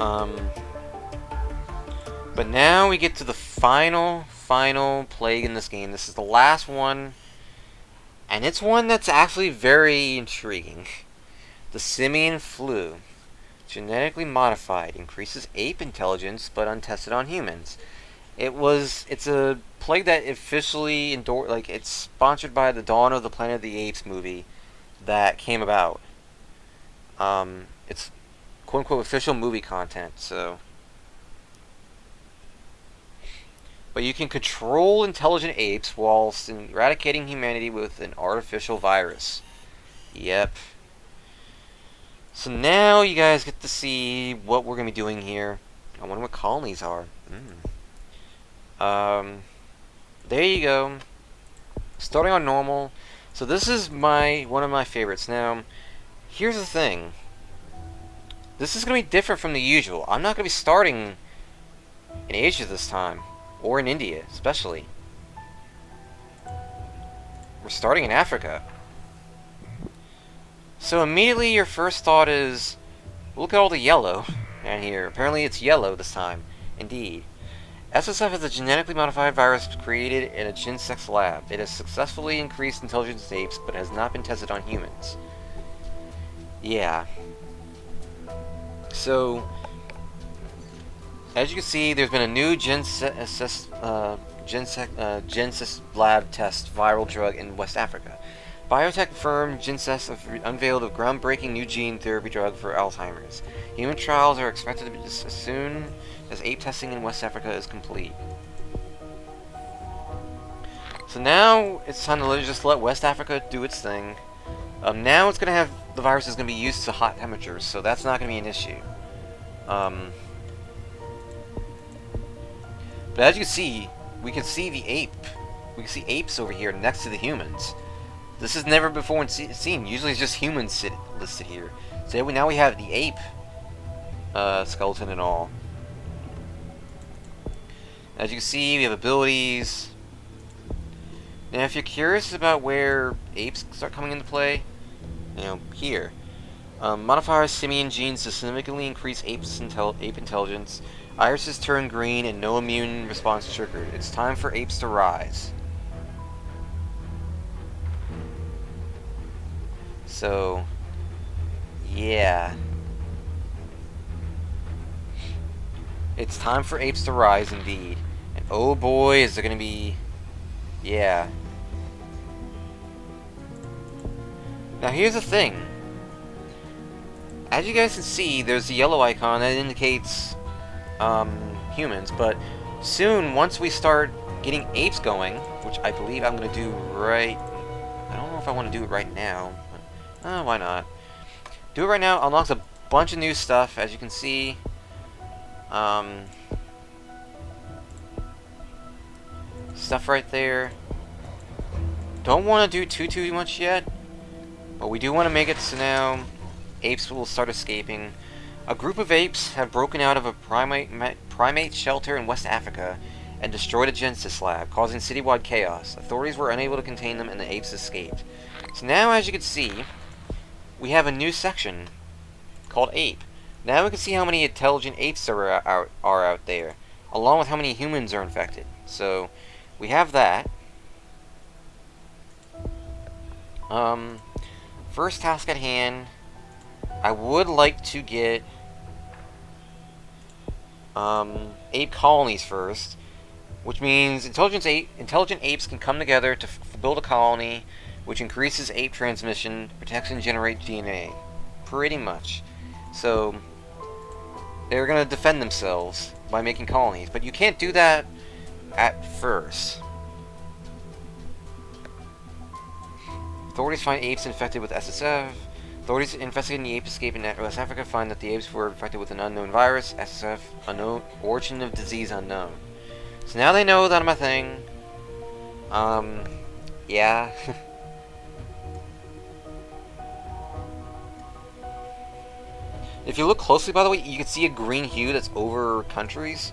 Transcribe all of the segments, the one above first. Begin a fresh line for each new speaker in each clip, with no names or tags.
Um, but now we get to the final plague in this game. This is the last one, and it's one that's actually very intriguing. The simian flu. Genetically modified, increases ape intelligence, but untested on humans. It's a plague that officially endorsed, like, it's sponsored by the Dawn of the Planet of the Apes movie that came about. It's quote unquote official movie content, so. But you can control intelligent apes whilst eradicating humanity with an artificial virus. Yep. So now you guys get to see what we're going to be doing here. I wonder what colonies are. There you go. Starting on normal. So this is one of my favorites. Now, here's the thing. This is going to be different from the usual. I'm not going to be starting in Asia this time. Or in India, especially. We're starting in Africa. So immediately your first thought is, look at all the yellow down here. Apparently it's yellow this time. Indeed. SSF is a genetically modified virus created in a Ginsex lab. It has successfully increased intelligence in apes, but has not been tested on humans. Yeah. So, as you can see, there's been a new Ginsex lab test viral drug in West Africa. Biotech firm Ginsex unveiled a groundbreaking new gene therapy drug for Alzheimer's. Human trials are expected to be as soon as ape testing in West Africa is complete. So now it's time to just let West Africa do its thing. Now it's gonna have the virus is gonna be used to hot temperatures, so that's not gonna be an issue. But as you can see, we can see the ape. We can see apes over here next to the humans. This has never before seen. Usually it's just humans listed here. So now we have the ape skeleton and all. As you can see, we have abilities. Now, if you're curious about where apes start coming into play, here. Modify simian genes to significantly increase ape intelligence. Irises turn green and no immune response triggered. It's time for apes to rise. So, yeah. It's time for apes to rise indeed. And oh boy, is there gonna be... Yeah. Now here's the thing. As you guys can see, there's a yellow icon that indicates humans, but soon, once we start getting apes going, which I believe I'm gonna do right... I don't know if I want to do it right now, but why not? Do it right now, unlocks a bunch of new stuff, as you can see. Stuff right there. Don't want to do too much yet, but we do want to make it so now apes will start escaping. A group of apes have broken out of a primate shelter in West Africa and destroyed a Ginsex lab, causing citywide chaos. Authorities were unable to contain them and the apes escaped. So now, as you can see, we have a new section called Ape. Now we can see how many intelligent apes are out there, along with how many humans are infected. So, we have that. First task at hand, I would like to get ape colonies first, which means intelligent apes can come together to build a colony, which increases ape transmission, protects and generates DNA. Pretty much. So, they're going to defend themselves by making colonies, but you can't do that at first. Authorities find apes infected with SSF. Authorities investigating the ape escape in West Africa find that the apes were infected with an unknown virus, SSF, unknown, origin of disease unknown. So now they know that I'm a thing. Yeah. If you look closely, by the way, you can see a green hue that's over countries.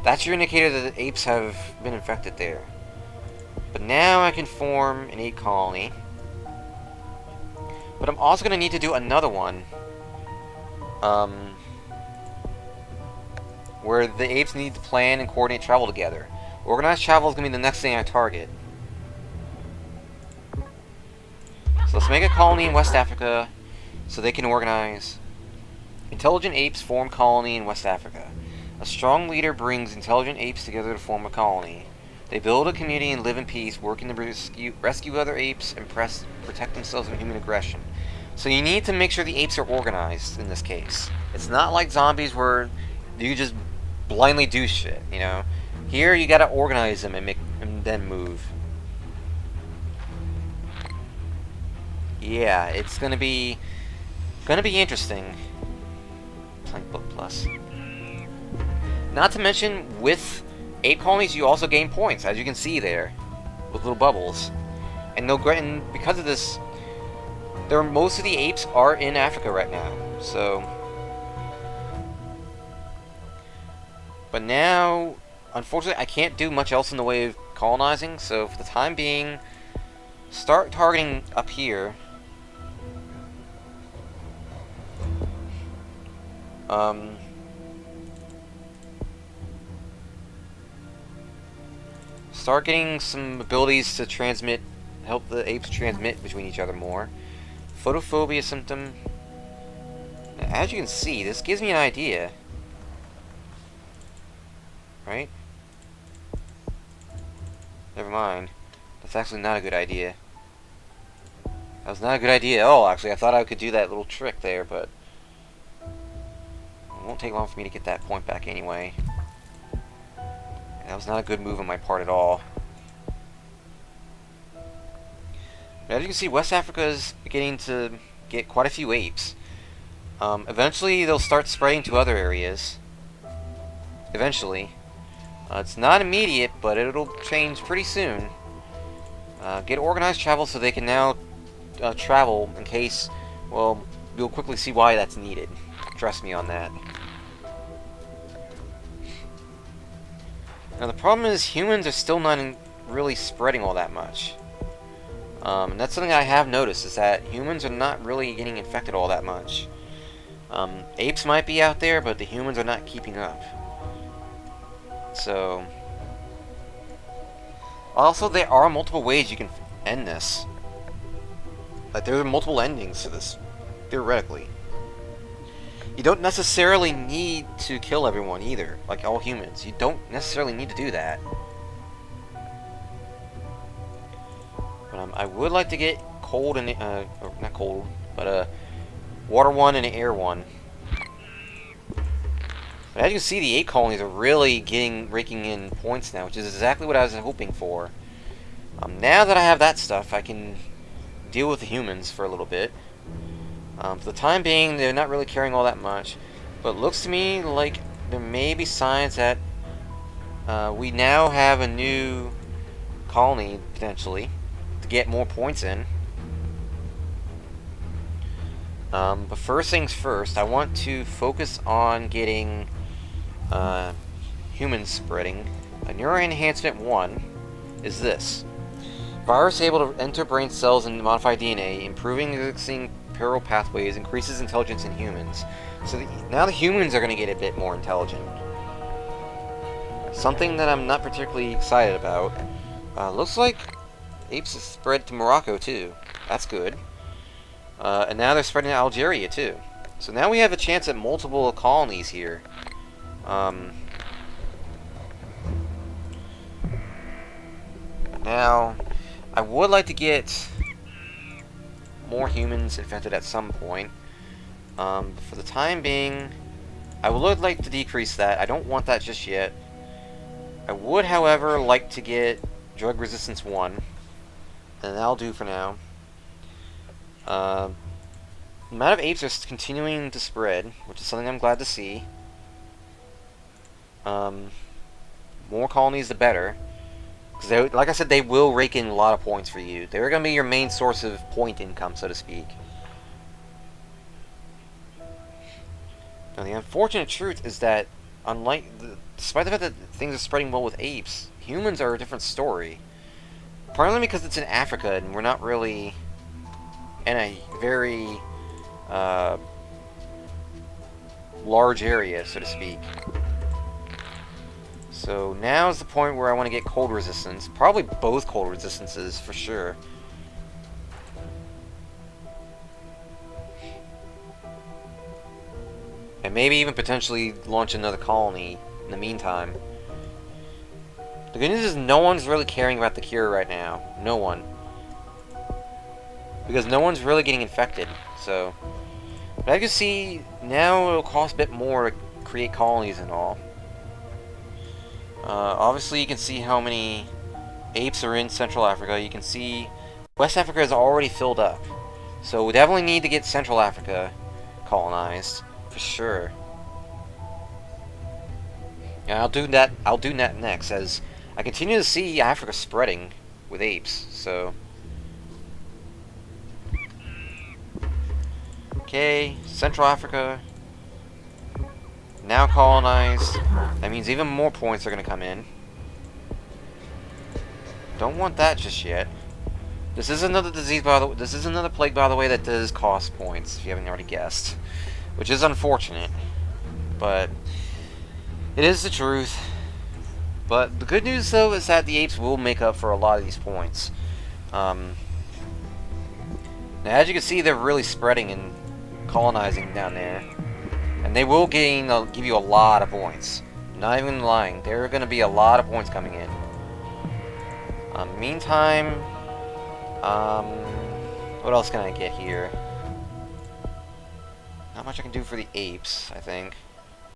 That's your indicator that the apes have been infected there. But now I can form an ape colony. But I'm also going to need to do another one. where the apes need to plan and coordinate travel together. Organized travel is going to be the next thing I target. So let's make a colony in West Africa so they can organize. Intelligent apes form colony in West Africa. A strong leader brings intelligent apes together to form a colony. They build a community and live in peace, working to rescue other apes and protect themselves from human aggression. So you need to make sure the apes are organized in this case. It's not like zombies where you just blindly do shit, you know? Here you gotta organize them and then move. Yeah, it's gonna be interesting. Plank Book Plus. Not to mention, with ape colonies, you also gain points, as you can see there, with little bubbles. And because of this, most of the apes are in Africa right now. So, but now, unfortunately, I can't do much else in the way of colonizing. So, for the time being, start targeting up here. Start getting some abilities to help the apes transmit between each other more. Photophobia symptom. Now, as you can see, this gives me an idea. Right? Never mind. That's actually not a good idea. That was not a good idea at all, actually. I thought I could do that little trick there, but it won't take long for me to get that point back anyway. That was not a good move on my part at all. But as you can see, West Africa is beginning to get quite a few apes. Eventually, they'll start spreading to other areas. Eventually. It's not immediate, but it'll change pretty soon. Get organized travel so they can now travel in case, well, you'll quickly see why that's needed. Trust me on that. Now the problem is humans are still not really spreading all that much. And that's something I have noticed, is that humans are not really getting infected all that much. Apes might be out there, but the humans are not keeping up. So, also there are multiple ways you can end this. Like, there are multiple endings to this, theoretically. You don't necessarily need to kill everyone either, like all humans. You don't necessarily need to do that. But I would like to get cold and not cold, but water one and air one. But as you can see, the 8 colonies are really raking in points now, which is exactly what I was hoping for. Now that I have that stuff, I can deal with the humans for a little bit. For the time being, they're not really caring all that much. But it looks to me like there may be signs that we now have a new colony, potentially, to get more points in. But first things first, I want to focus on getting humans spreading. A Neuro Enhancement 1 is this. Virus able to enter brain cells and modify DNA, improving existing neural pathways, increases intelligence in humans. So now the humans are going to get a bit more intelligent. Something that I'm not particularly excited about. Looks like apes have spread to Morocco too. That's good. And now they're spreading to Algeria too. So now we have a chance at multiple colonies here. Now, I would like to get more humans infected at some point. For the time being, I would like to decrease that. I don't want that just yet. I would, however, like to get Drug Resistance 1. And that'll do for now. The amount of apes are continuing to spread, which is something I'm glad to see. More colonies, the better. Because, like I said, they will rake in a lot of points for you. They're going to be your main source of point income, so to speak. Now, the unfortunate truth is that, despite the fact that things are spreading well with apes, humans are a different story. Partly because it's in Africa, and we're not really in a very large area, so to speak. So now is the point where I want to get cold resistance. Probably both cold resistances for sure. And maybe even potentially launch another colony in the meantime. The good news is no one's really caring about the cure right now. No one. Because no one's really getting infected, so... But as you can see, now it'll cost a bit more to create colonies and all. Obviously you can see how many apes are in Central Africa. You can see West Africa is already filled up. So we definitely need to get Central Africa colonized, for sure. And I'll do that next, as I continue to see Africa spreading with apes, so... Okay, Central Africa, now colonized. That means even more points are going to come in. Don't want that just yet. This is another disease, by the way. This is another plague, by the way, that does cost points, if you haven't already guessed. Which is unfortunate, but it is the truth. But the good news, though, is that the apes will make up for a lot of these points. Now, as you can see, they're really spreading and colonizing down there, and they will give you a lot of points. Not even lying, there are going to be a lot of points coming in. Meantime, what else can I get here? Not much I can do for the apes, I think.